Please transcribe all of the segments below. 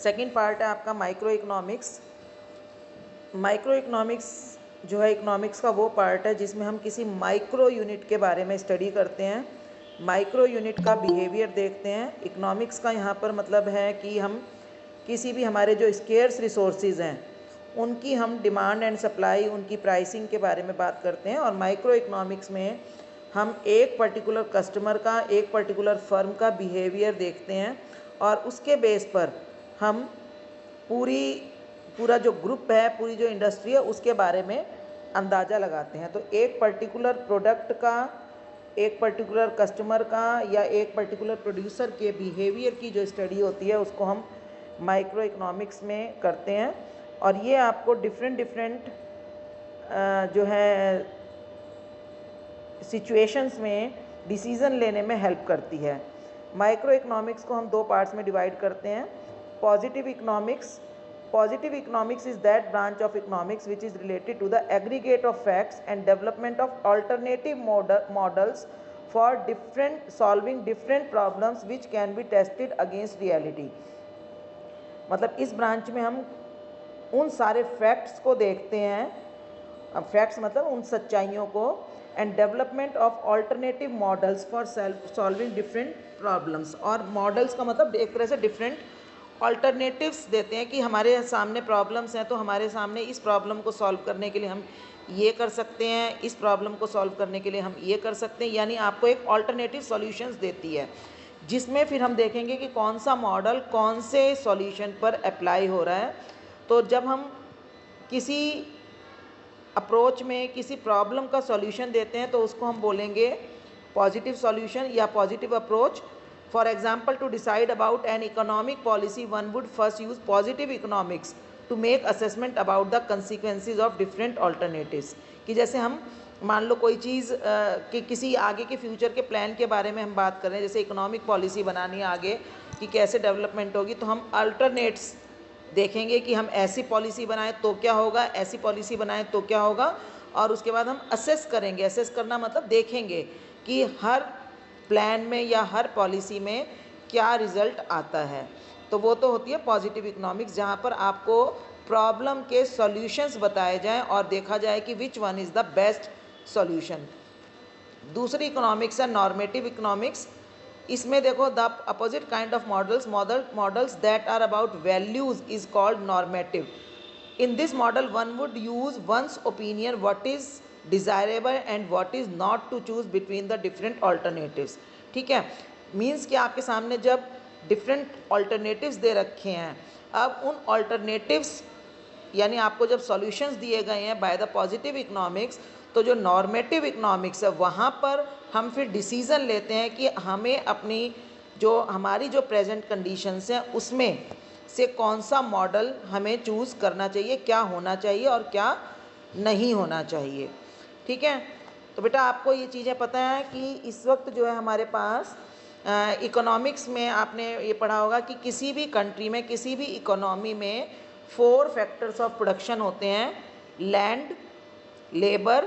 Second part है आपका micro economics. Micro economics जो है इकोनॉमिक्स का वो पार्ट है जिसमें हम किसी माइक्रो यूनिट के बारे में स्टडी करते हैं, माइक्रो यूनिट का बिहेवियर देखते हैं। इकोनॉमिक्स का यहाँ पर मतलब है कि हम किसी भी हमारे जो स्केर्स रिसोर्सेज हैं उनकी हम डिमांड एंड सप्लाई, उनकी प्राइसिंग के बारे में बात करते हैं। और माइक्रो इकोनॉमिक्स में हम एक पर्टिकुलर कस्टमर का, एक पर्टिकुलर फर्म का बिहेवियर देखते हैं और उसके बेस पर हम पूरा जो ग्रुप है, पूरी जो इंडस्ट्री है उसके बारे में अंदाज़ा लगाते हैं। तो एक पर्टिकुलर प्रोडक्ट का, एक पर्टिकुलर कस्टमर का या एक पर्टिकुलर प्रोड्यूसर के बिहेवियर की जो स्टडी होती है उसको हम माइक्रो इकोनॉमिक्स में करते हैं। और ये आपको डिफरेंट जो है सिचुएशंस में डिसीज़न लेने में हेल्प करती है। माइक्रो इकोनॉमिक्स को हम दो पार्ट्स में डिवाइड करते हैं। Positive economics is that branch of economics which is related to the aggregate of facts and development of alternative models for solving different problems which can be tested against reality। मतलब इस branch में हम उन सारे facts को देखते हैं, अब फैक्ट्स मतलब उन सच्चाइयों को, and development of alternative models for solving different problems. और मॉडल्स का मतलब एक तरह से डिफरेंट ऑल्टरनेटिव्स देते हैं कि हमारे सामने प्रॉब्लम्स हैं तो हमारे सामने इस प्रॉब्लम को सॉल्व करने के लिए हम ये कर सकते हैं, इस प्रॉब्लम को सॉल्व करने के लिए हम ये कर सकते हैं। यानी आपको एक ऑल्टरनेटिव सॉल्यूशंस देती है जिसमें फिर हम देखेंगे कि कौन सा मॉडल कौन से सॉल्यूशन पर अप्लाई हो रहा है। तो जब हम किसी अप्रोच में किसी प्रॉब्लम का सॉल्यूशन देते हैं तो उसको हम बोलेंगे पॉजिटिव सॉल्यूशन या positive approach. For example, to decide about an economic policy, one would first use positive economics to make assessment about the consequences of different alternatives। कि जैसे हम मान लो कोई चीज़ कि किसी आगे के फ्यूचर के प्लान के बारे में हम बात कर रहे हैं, जैसे इकोनॉमिक पॉलिसी बनानी है आगे कि कैसे डेवलपमेंट होगी, तो हम अल्टरनेट्स देखेंगे कि हम ऐसी पॉलिसी बनाएं तो क्या होगा, ऐसी पॉलिसी बनाएं तो क्या होगा, और उसके बाद हम असेस करेंगे। असेस करना मतलब देखेंगे कि हर प्लान में या हर पॉलिसी में क्या रिज़ल्ट आता है। तो वो तो होती है पॉजिटिव इकोनॉमिक्स, जहाँ पर आपको प्रॉब्लम के सॉल्यूशंस बताए जाएं और देखा जाए कि which one is the best solution. दूसरी इकोनॉमिक्स है नॉर्मेटिव इकोनॉमिक्स। इसमें देखो the opposite kind of models that are about values is called normative. In this model, one would use one's opinion what is desirable and what is not to choose between the different alternatives। ठीक है, means कि आपके सामने जब different alternatives दे रखे हैं, अब उन ऑल्टरनेटिव्स यानी आपको जब सॉल्यूशंस दिए गए हैं बाय द पॉजिटिव इकोनॉमिक्स, तो जो नॉर्मेटिव इकोनॉमिक्स है वहाँ पर हम फिर डिसीज़न लेते हैं कि हमें अपनी हमारी जो प्रेजेंट कंडीशंस हैं उसमें से कौन सा मॉडल हमें चूज़ करना चाहिए, क्या होना चाहिए और क्या नहीं होना चाहिए। ठीक है, तो बेटा आपको ये चीज़ें पता है कि इस वक्त जो है हमारे पास इकोनॉमिक्स में आपने ये पढ़ा होगा कि किसी भी कंट्री में, किसी भी इकोनॉमी में 4 फैक्टर्स ऑफ प्रोडक्शन होते हैं: land, labour,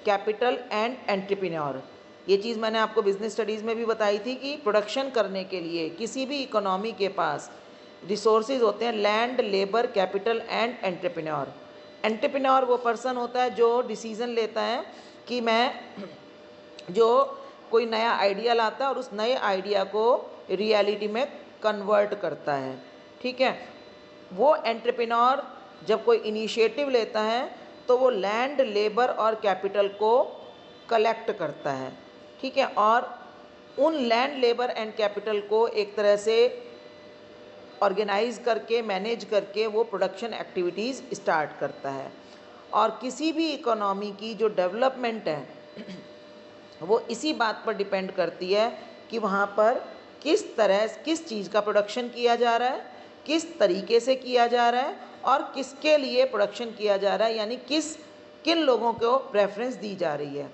capital and entrepreneur. ये चीज़ मैंने आपको बिजनेस स्टडीज़ में भी बताई थी कि प्रोडक्शन करने के लिए किसी भी इकोनॉमी के पास रिसोर्सेज होते हैं land, labour, capital and entrepreneur. Entrepreneur वो पर्सन होता है जो डिसीज़न लेता है कि मैं जो कोई नया आइडिया लाता है और उस नए आइडिया को रियलिटी में कन्वर्ट करता है। ठीक है, वो एंटरप्रेन्योर जब कोई इनिशिएटिव लेता है तो वो लैंड, लेबर और कैपिटल को कलेक्ट करता है। ठीक है, और उन लैंड, लेबर एंड कैपिटल को एक तरह से ऑर्गेनाइज करके, मैनेज करके वो प्रोडक्शन एक्टिविटीज़ स्टार्ट करता है। और किसी भी इकोनॉमी की जो डेवलपमेंट है वो इसी बात पर डिपेंड करती है कि वहाँ पर किस चीज़ का प्रोडक्शन किया जा रहा है, किस तरीके से किया जा रहा है और किसके लिए प्रोडक्शन किया जा रहा है, यानी किन लोगों को प्रेफरेंस दी जा रही है।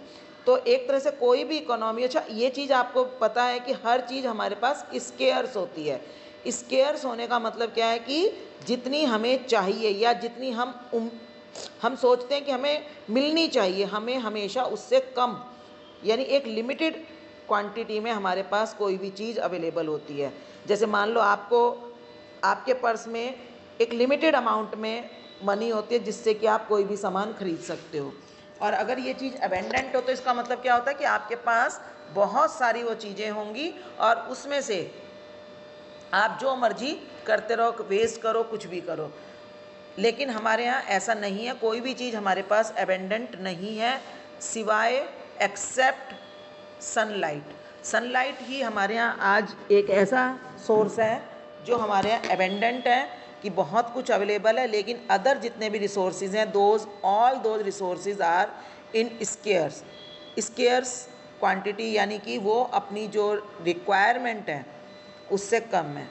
तो एक तरह से कोई भी इकोनॉमी, अच्छा ये चीज़ आपको पता है कि हर चीज़ हमारे पास स्केर्स होती है। स्केर्स होने का मतलब क्या है कि जितनी हमें चाहिए या जितनी हम सोचते हैं कि हमें मिलनी चाहिए, हमें हमेशा उससे कम, यानी एक लिमिटेड क्वांटिटी में हमारे पास कोई भी चीज़ अवेलेबल होती है। जैसे मान लो आपको आपके पर्स में एक लिमिटेड अमाउंट में मनी होती है जिससे कि आप कोई भी सामान खरीद सकते हो। और अगर ये चीज़ अबेंडेंट हो तो इसका मतलब क्या होता है कि आपके पास बहुत सारी वो चीज़ें होंगी और उसमें से आप जो मर्जी करते रहो, वेस्ट करो, कुछ भी करो। लेकिन हमारे यहाँ ऐसा नहीं है, कोई भी चीज़ हमारे पास अबेंडेंट नहीं है सिवाय एक्सेप्ट सनलाइट। सनलाइट ही हमारे यहाँ आज एक ऐसा सोर्स है जो हमारे यहाँ अबेंडेंट है कि बहुत कुछ अवेलेबल है, लेकिन अदर जितने भी रिसोर्सेज हैं all those resources are in scarce quantity, यानी कि वो अपनी जो रिक्वायरमेंट है उससे कम है।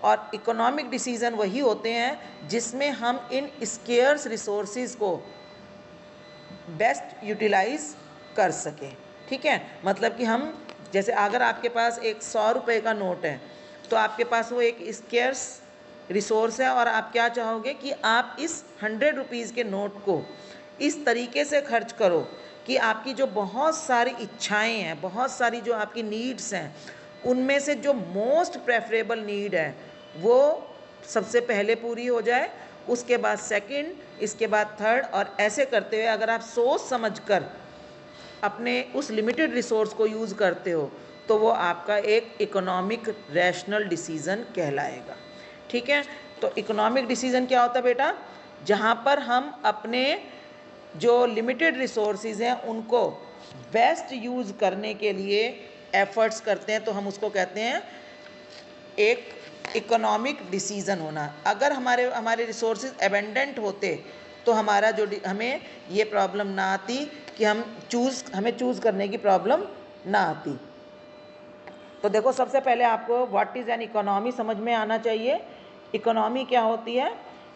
और इकोनॉमिक डिसीज़न वही होते हैं जिसमें हम इन स्केयर्स रिसोर्सेज को बेस्ट यूटिलाइज कर सकें। ठीक है, मतलब कि हम जैसे अगर आपके पास एक 100 रुपये का नोट है तो आपके पास वो एक स्केयर्स रिसोर्स है और आप क्या चाहोगे कि आप इस 100 रुपीज़ के नोट को इस तरीके से खर्च करो कि आपकी जो बहुत सारी इच्छाएं हैं, बहुत सारी जो आपकी नीड्स हैं, उनमें से जो मोस्ट प्रेफरेबल नीड है वो सबसे पहले पूरी हो जाए, उसके बाद सेकंड, इसके बाद थर्ड, और ऐसे करते हुए अगर आप सोच समझकर अपने उस लिमिटेड रिसोर्स को यूज़ करते हो तो वो आपका एक इकोनॉमिक रैशनल डिसीज़न कहलाएगा। ठीक है, तो इकोनॉमिक डिसीज़न क्या होता है बेटा? जहाँ पर हम अपने जो लिमिटेड रिसोर्सेज हैं उनको बेस्ट यूज़ करने के लिए एफर्ट्स करते हैं, तो हम उसको कहते हैं एक इकोनॉमिक डिसीज़न होना। अगर हमारे रिसोर्सेज एबेंडेंट होते तो हमारा जो हमें ये प्रॉब्लम ना आती कि हमें चूज़ करने की प्रॉब्लम ना आती। तो देखो, सबसे पहले आपको व्हाट इज़ एन इकोनॉमी समझ में आना चाहिए। इकोनॉमी क्या होती है?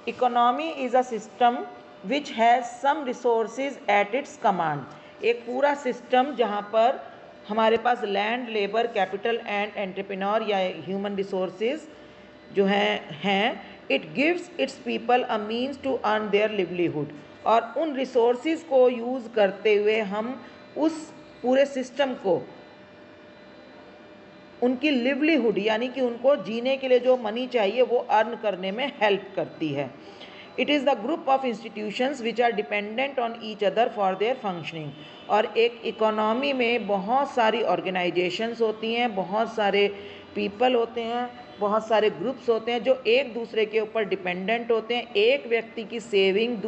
Economy is a system which has some resources at its command. एक पूरा सिस्टम जहाँ पर हमारे पास land, labour, capital and entrepreneur या ह्यूमन रिसोर्सेज जो हैं it gives its people a means to earn their livelihood. और उन रिसोर्सेज को यूज़ करते हुए हम उस पूरे सिस्टम को उनकी लिवलीहुड यानी कि उनको जीने के लिए जो मनी चाहिए वो अर्न करने में हेल्प करती है। It is the group of institutions which are dependent on each other for their functioning. और एक इकोनॉमी में बहुत सारी ऑर्गेनाइजेशंस होती हैं, बहुत सारे पीपल होते हैं, बहुत सारे ग्रुप्स होते हैं जो एक दूसरे के ऊपर डिपेंडेंट होते हैं। एक व्यक्ति की सेविंग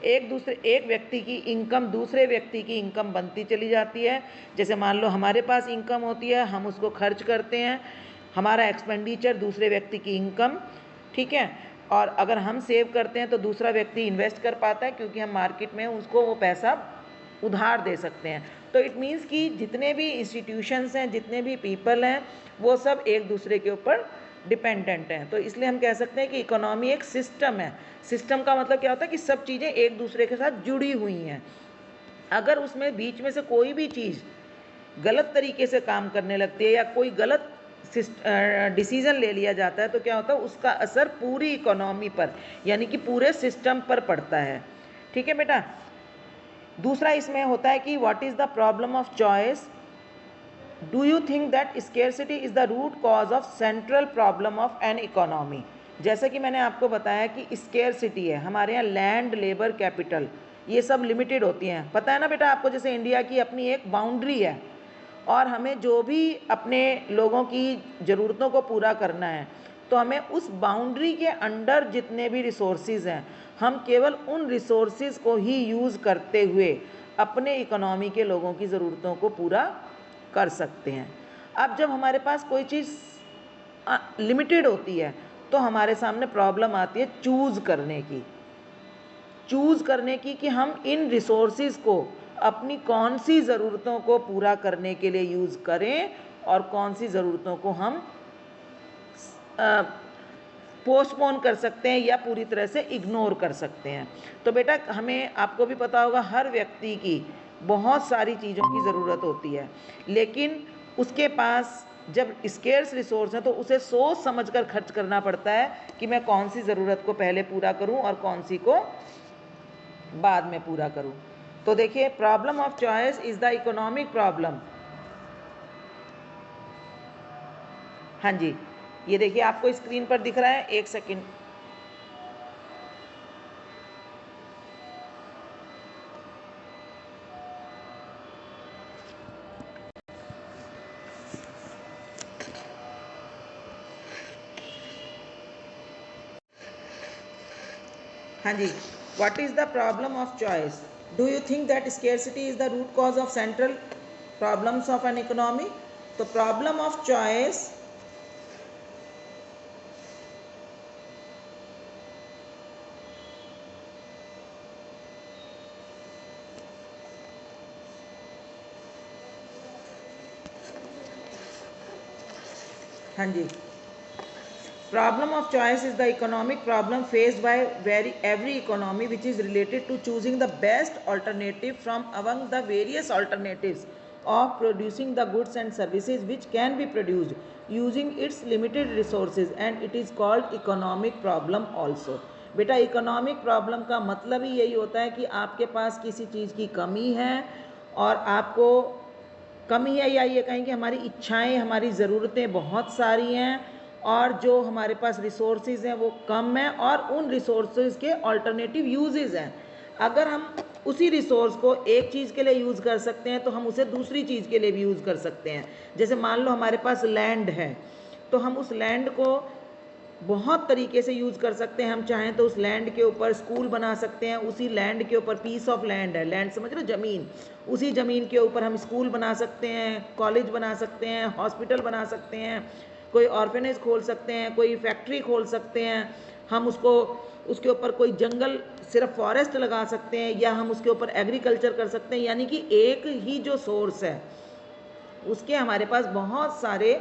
एक व्यक्ति की इनकम दूसरे व्यक्ति की इनकम बनती चली जाती है। जैसे मान लो हमारे पास इनकम होती है, हम उसको खर्च करते हैं, हमारा एक्सपेंडिचर दूसरे व्यक्ति की इनकम। ठीक है, और अगर हम सेव करते हैं तो दूसरा व्यक्ति इन्वेस्ट कर पाता है क्योंकि हम मार्केट में उसको वो पैसा उधार दे सकते हैं। तो इट मीन्स कि जितने भी इंस्टीट्यूशंस हैं, जितने भी पीपल हैं, वो सब एक दूसरे के ऊपर डिपेंडेंट हैं। तो इसलिए हम कह सकते हैं कि इकोनॉमी एक सिस्टम है। सिस्टम का मतलब क्या होता है कि सब चीज़ें एक दूसरे के साथ जुड़ी हुई हैं। अगर उसमें बीच में से कोई भी चीज़ गलत तरीके से काम करने लगती है या कोई गलत डिसीज़न ले लिया जाता है तो क्या होता है, उसका असर पूरी इकोनॉमी पर यानी कि पूरे सिस्टम पर पड़ता है। ठीक है बेटा। दूसरा इसमें होता है कि what is the problem of choice. Do you think that scarcity is the root cause of central problem of an economy. जैसे कि मैंने आपको बताया कि स्केर्सिटी है, हमारे यहाँ लैंड, लेबर, कैपिटल ये सब लिमिटेड होती हैं। पता है ना बेटा आपको, जैसे इंडिया की अपनी एक बाउंड्री है और हमें जो भी अपने लोगों की ज़रूरतों को पूरा करना है तो हमें उस बाउंड्री के अंडर जितने भी रिसोर्सेज हैं हम केवल उन रिसोर्सेज को ही यूज़ करते हुए अपने इकोनॉमी के लोगों की ज़रूरतों को पूरा कर सकते हैं। अब जब हमारे पास कोई चीज़ लिमिटेड होती है तो हमारे सामने प्रॉब्लम आती है चूज़ करने की कि हम इन रिसोर्सेज को अपनी कौन सी ज़रूरतों को पूरा करने के लिए यूज़ करें और कौन सी ज़रूरतों को हम पोस्टपोन कर सकते हैं या पूरी तरह से इग्नोर कर सकते हैं। तो बेटा हमें, आपको भी पता होगा, हर व्यक्ति की बहुत सारी चीज़ों की ज़रूरत होती है, लेकिन उसके पास जब स्केर्स रिसोर्स हैं तो उसे सोच समझकर खर्च करना पड़ता है कि मैं कौन सी ज़रूरत को पहले पूरा करूं और कौन सी को बाद में पूरा करूं। तो देखिए, problem of choice is the economic problem. हाँ जी, ये देखिए आपको स्क्रीन पर दिख रहा है, एक सेकेंड। हाँ जी, what is the problem of choice? Do you think that scarcity is the root cause of central problems of an economy? तो प्रॉब्लम ऑफ चॉइस हाँ जी, problem of choice is the economic problem faced by every economy which is related to choosing the best alternative from among the various alternatives of producing the goods and services which can be produced using its limited resources, and it is called economic problem also. बेटा economic problem का मतलब ही यही होता है कि आपके पास किसी चीज़ की कमी है और आपको कमी है, या ये कहें कि हमारी इच्छाएं, हमारी ज़रूरतें बहुत सारी हैं और जो हमारे पास रिसोर्सेज हैं वो कम हैं और उन रिसोर्सेज के अल्टरनेटिव यूजेस हैं। अगर हम उसी रिसोर्स को एक चीज़ के लिए यूज़ कर सकते हैं तो हम उसे दूसरी चीज़ के लिए भी यूज़ कर सकते हैं। जैसे मान लो हमारे पास लैंड है तो हम उस लैंड को बहुत तरीके से यूज़ कर सकते हैं। हम चाहें तो उस लैंड के ऊपर स्कूल बना सकते हैं, उसी लैंड के ऊपर पीस ऑफ लैंड है, लैंड समझ रहे हो, ज़मीन, उसी ज़मीन के ऊपर हम स्कूल बना सकते हैं, कॉलेज बना सकते हैं, हॉस्पिटल बना सकते हैं, कोई ऑर्फेनेज खोल सकते हैं, कोई फैक्ट्री खोल सकते हैं, हम उसके ऊपर कोई जंगल सिर्फ फॉरेस्ट लगा सकते हैं, या हम उसके ऊपर एग्रीकल्चर कर सकते हैं। यानी कि एक ही जो सोर्स है उसके हमारे पास बहुत सारे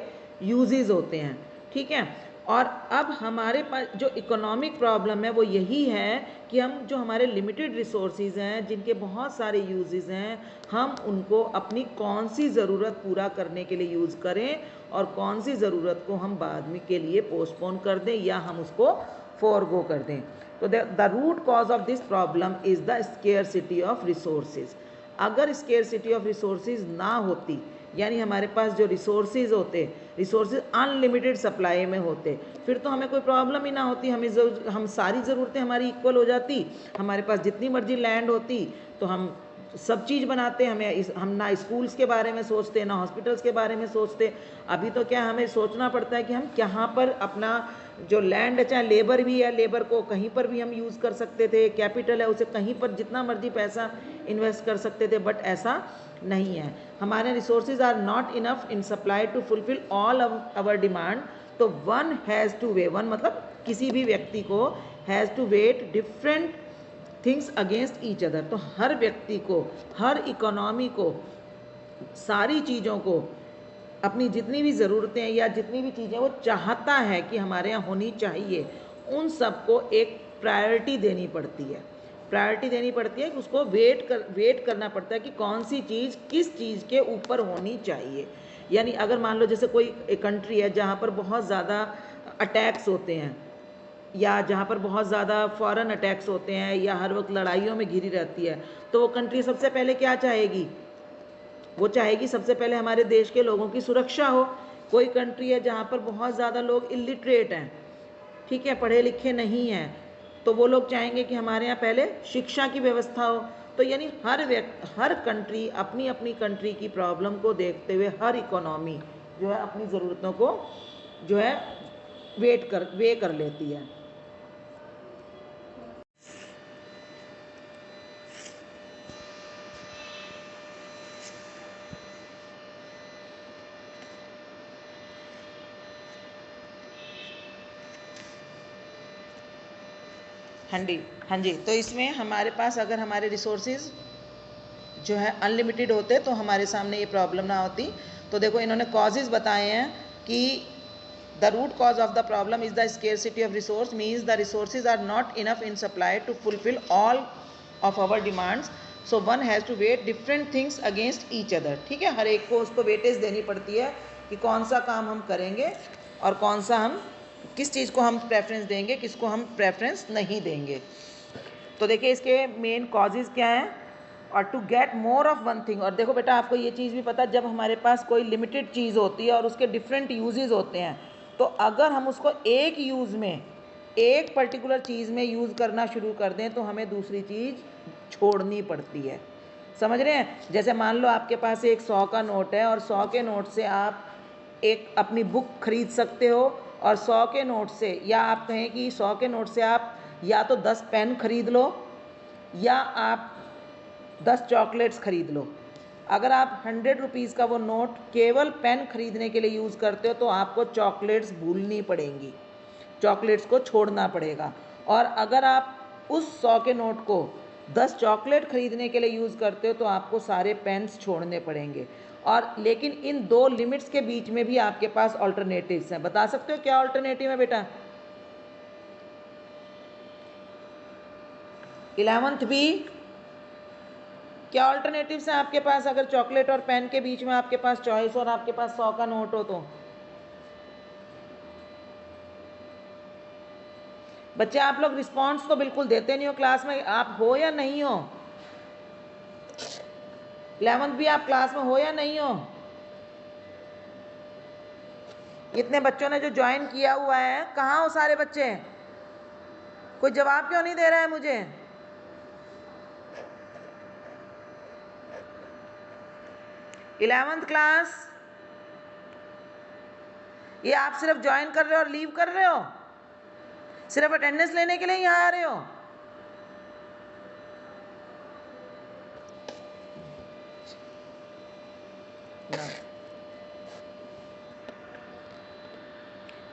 यूजेस होते हैं, ठीक है। और अब हमारे पास जो इकोनॉमिक प्रॉब्लम है वो यही है कि हम जो हमारे लिमिटेड रिसोर्सेज हैं जिनके बहुत सारे यूजेस हैं, हम उनको अपनी कौन सी ज़रूरत पूरा करने के लिए यूज़ करें और कौन सी ज़रूरत को हम बाद में के लिए पोस्टपोन कर दें या हम उसको फॉरगो कर दें। तो the root cause of this problem is the scarcity of resources. अगर स्केर्सिटी ऑफ रिसोर्सेज ना होती, यानी हमारे पास जो रिसोर्सेज होते, रिसोर्सेज अनलिमिटेड सप्लाई में होते, फिर तो हमें कोई प्रॉब्लम ही ना होती, हम सारी ज़रूरतें हमारी इक्वल हो जाती, हमारे पास जितनी मर्जी लैंड होती तो हम सब चीज़ बनाते, हम ना स्कूल्स के बारे में सोचते ना हॉस्पिटल्स के बारे में सोचते। अभी तो क्या हमें सोचना पड़ता है कि हम कहाँ पर अपना जो लैंड है, चाहे लेबर भी है, लेबर को कहीं पर भी हम यूज़ कर सकते थे, कैपिटल है उसे कहीं पर जितना मर्जी पैसा इन्वेस्ट कर सकते थे, बट ऐसा नहीं है। हमारे resources are not enough in supply to fulfil all our demand. तो one has to weigh, one मतलब किसी भी व्यक्ति को has to wait different things against each other. तो हर व्यक्ति को, हर इकोनॉमी को, सारी चीज़ों को, अपनी जितनी भी ज़रूरतें हैं या जितनी भी चीज़ें वो चाहता है कि हमारे यहाँ होनी चाहिए, उन सबको एक प्रायोरिटी देनी पड़ती है। प्रायोरिटी देनी पड़ती है कि उसको वेट करना पड़ता है कि कौन सी चीज़ किस चीज़ के ऊपर होनी चाहिए। यानी अगर मान लो जैसे कोई कंट्री है जहाँ पर बहुत ज़्यादा अटैक्स होते हैं, या जहाँ पर बहुत ज़्यादा फॉरेन अटैक्स होते हैं, या हर वक्त लड़ाइयों में घिरी रहती है, तो वो कंट्री सबसे पहले क्या चाहेगी? वो चाहेगी सबसे पहले हमारे देश के लोगों की सुरक्षा हो। कोई कंट्री है जहाँ पर बहुत ज़्यादा लोग इलिटरेट हैं, ठीक है, पढ़े लिखे नहीं हैं, तो वो लोग चाहेंगे कि हमारे यहाँ पहले शिक्षा की व्यवस्था हो। तो यानी हर कंट्री अपनी अपनी कंट्री की प्रॉब्लम को देखते हुए हर इकोनॉमी जो है अपनी ज़रूरतों को जो है वे कर लेती है। हाँ जी, तो इसमें हमारे पास अगर हमारे रिसोर्सेज जो है अनलिमिटेड होते तो हमारे सामने ये प्रॉब्लम ना होती। तो देखो इन्होंने कॉजेज़ बताए हैं कि the root cause of the problem is the scarcity of resource, means the resources are not enough in supply to fulfil all of our demands, so one has to wait different things against each other. ठीक है, हर एक को उसको weightage देनी पड़ती है कि कौन सा काम हम करेंगे और कौन सा हम किस चीज़ को हम प्रेफरेंस देंगे, किसको हम प्रेफरेंस नहीं देंगे। तो देखिए इसके मेन कॉजेज़ क्या हैं, और to get more of one thing. और देखो बेटा आपको ये चीज़ भी पता, जब हमारे पास कोई लिमिटेड चीज़ होती है और उसके डिफरेंट यूजेस होते हैं, तो अगर हम उसको एक यूज़ में, एक पर्टिकुलर चीज़ में यूज़ करना शुरू कर दें तो हमें दूसरी चीज़ छोड़नी पड़ती है। समझ रहे हैं? जैसे मान लो आपके पास एक 100 का नोट है और 100 के नोट से आप एक अपनी बुक खरीद सकते हो, और 100 के नोट से, या आप कहें कि 100 के नोट से आप या तो 10 पेन खरीद लो या आप 10 चॉकलेट्स खरीद लो। अगर आप 100 रुपीज़ का वो नोट केवल पेन खरीदने के लिए यूज़ करते हो तो आपको चॉकलेट्स भूलनी पड़ेंगी, चॉकलेट्स को छोड़ना पड़ेगा। और अगर आप उस 100 के नोट को 10 चॉकलेट खरीदने के लिए यूज़ करते हो तो आपको सारे पेन्स छोड़ने पड़ेंगे। और लेकिन इन दो लिमिट्स के बीच में भी आपके पास ऑल्टरनेटिव्स हैं। बता सकते हो क्या ऑल्टरनेटिव है बेटा? 11th भी क्या ऑल्टरनेटिव्स हैं आपके पास? अगर चॉकलेट और पेन के बीच में आपके पास चॉइस और आपके पास 100 का नोट हो तो बच्चे आप लोग रिस्पॉन्स तो बिल्कुल देते नहीं हो क्लास में। आप हो या नहीं हो? 11th भी आप क्लास में हो या नहीं हो? इतने बच्चों ने जो ज्वाइन किया हुआ है, कहाँ हो सारे बच्चे? कोई जवाब क्यों नहीं दे रहा है मुझे? इलेवेंथ क्लास, ये आप सिर्फ ज्वाइन कर रहे हो और लीव कर रहे हो? सिर्फ अटेंडेंस लेने के लिए यहाँ आ रहे हो? ना।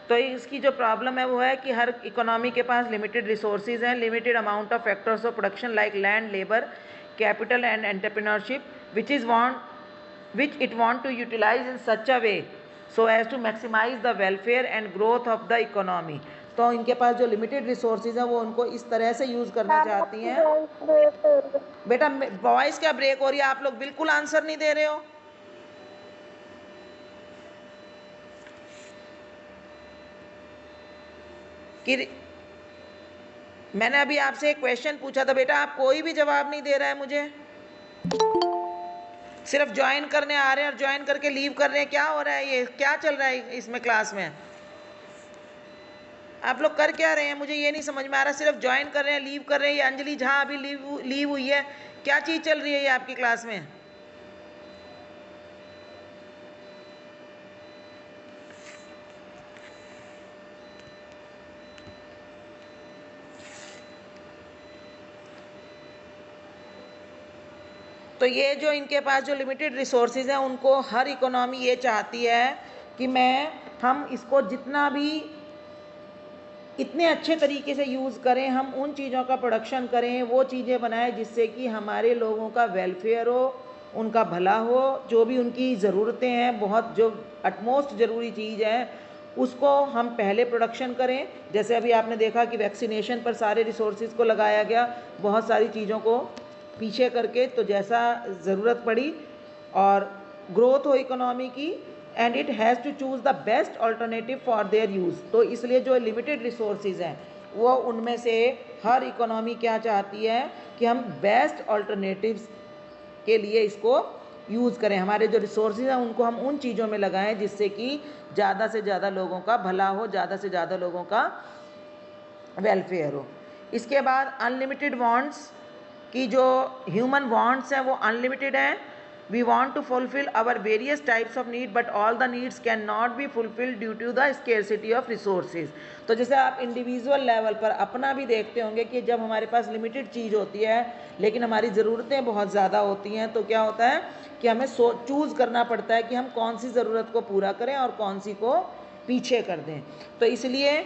तो इसकी जो प्रॉब्लम है वो है कि हर इकोनॉमी के पास लिमिटेड रिसोर्सेज हैं, limited amount of factors of production like land, labour, capital and entrepreneurship which it want to utilize in such a way so as to maximize the welfare and growth of the economy। तो इनके पास जो limited resources हैं वो उनको इस तरह से use करना चाहती हैं। बेटा वॉइस क्या ब्रेक हो रही है? आप लोग बिल्कुल आंसर नहीं दे रहे हो। कि मैंने अभी आपसे एक क्वेश्चन पूछा था बेटा, आप कोई भी जवाब नहीं दे रहा है मुझे। सिर्फ ज्वाइन करने आ रहे हैं और ज्वाइन करके लीव कर रहे हैं। क्या हो रहा है? ये क्या चल रहा है इसमें क्लास में? आप लोग कर क्या रहे हैं? मुझे ये नहीं समझ में आ रहा। सिर्फ ज्वाइन कर रहे हैं, लीव कर रहे हैं। ये अंजलि झा अभी लीव हुई है। क्या चीज़ चल रही है ये आपकी क्लास में? तो ये जो इनके पास जो लिमिटेड रिसोर्सेज हैं उनको हर इकोनॉमी ये चाहती है कि हम इसको जितना भी इतने अच्छे तरीके से यूज़ करें, हम उन चीज़ों का प्रोडक्शन करें, वो चीज़ें बनाएं जिससे कि हमारे लोगों का वेलफेयर हो, उनका भला हो, जो भी उनकी ज़रूरतें हैं, बहुत जो अटमोस्ट ज़रूरी चीज़ है उसको हम पहले प्रोडक्शन करें। जैसे अभी आपने देखा कि वैक्सीनेशन पर सारे रिसोर्सेज को लगाया गया, बहुत सारी चीज़ों को पीछे करके, तो जैसा ज़रूरत पड़ी, और ग्रोथ हो इकोनॉमी की, and it has to choose the best alternative for their use. तो इसलिए जो लिमिटेड रिसोर्सेज हैं वो उनमें से हर इकोनॉमी क्या चाहती है कि हम बेस्ट ऑल्टरनेटिव्स के लिए इसको यूज़ करें। हमारे जो रिसोर्सेज हैं उनको हम उन चीज़ों में लगाएं जिससे कि ज़्यादा से ज़्यादा लोगों का भला हो, ज़्यादा से ज़्यादा लोगों का वेलफेयर हो। इसके बाद अनलिमिटेड वांट्स की जो ह्यूमन वांट्स हैं वो अनलिमिटेड हैं। We want to fulfil our various types of need but all the needs can not be fulfilled due to the scarcity of resources. तो जैसे आप इंडिविजुअल लेवल पर अपना भी देखते होंगे कि जब हमारे पास लिमिटेड चीज़ होती है लेकिन हमारी ज़रूरतें बहुत ज़्यादा होती हैं तो क्या होता है कि हमें चूज़ करना पड़ता है कि हम कौन सी ज़रूरत को पूरा करें और कौन सी को पीछे कर दें। तो इसलिए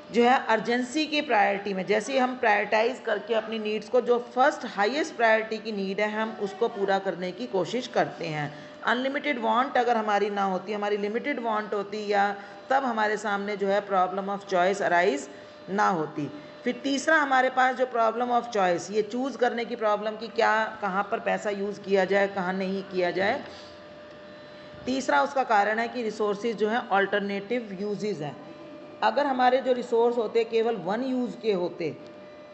जो है अर्जेंसी की प्रायोरिटी में जैसे ही हम प्रायोरिटाइज करके अपनी नीड्स को, जो फर्स्ट हाईएस्ट प्रायोरिटी की नीड है, हम उसको पूरा करने की कोशिश करते हैं। अनलिमिटेड वांट अगर हमारी ना होती, हमारी लिमिटेड वांट होती, या तब हमारे सामने जो है प्रॉब्लम ऑफ चॉइस अराइज ना होती। फिर तीसरा हमारे पास जो प्रॉब्लम ऑफ चॉइस, ये चूज़ करने की प्रॉब्लम कि क्या कहाँ पर पैसा यूज़ किया जाए, कहाँ नहीं किया जाए। तीसरा उसका कारण है कि रिसोर्सेज जो हैं ऑल्टरनेटिव यूजेस हैं। अगर हमारे जो रिसोर्स होते केवल वन यूज़ के होते